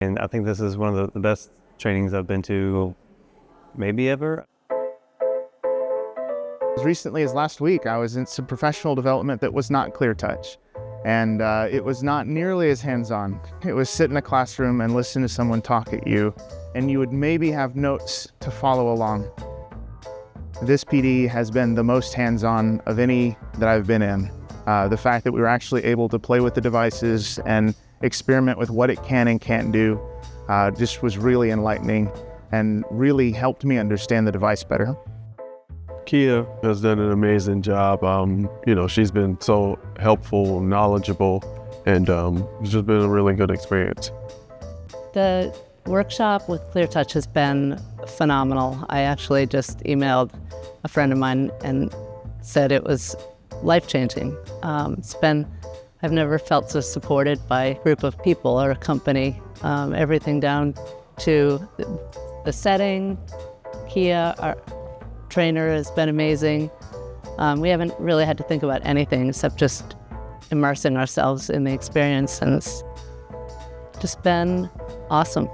And I think this is one of the best trainings I've been to maybe ever. As recently as last week, I was in some professional development that was not clear touch. And it was not nearly as hands-on. It was sit in a classroom and listen to someone talk at you, and you would maybe have notes to follow along. This PD has been the most hands-on of any that I've been in. The fact that we were actually able to play with the devices and experiment with what it can and can't do just was really enlightening and really helped me understand the device better. Kia has done an amazing job. She's been so helpful, knowledgeable, and it's just been a really good experience. The workshop with ClearTouch has been phenomenal. I actually just emailed a friend of mine and said it was life-changing. I've never felt so supported by a group of people or a company. Everything down to the setting. Kia, our trainer, has been amazing. We haven't really had to think about anything except just immersing ourselves in the experience, and it's just been awesome.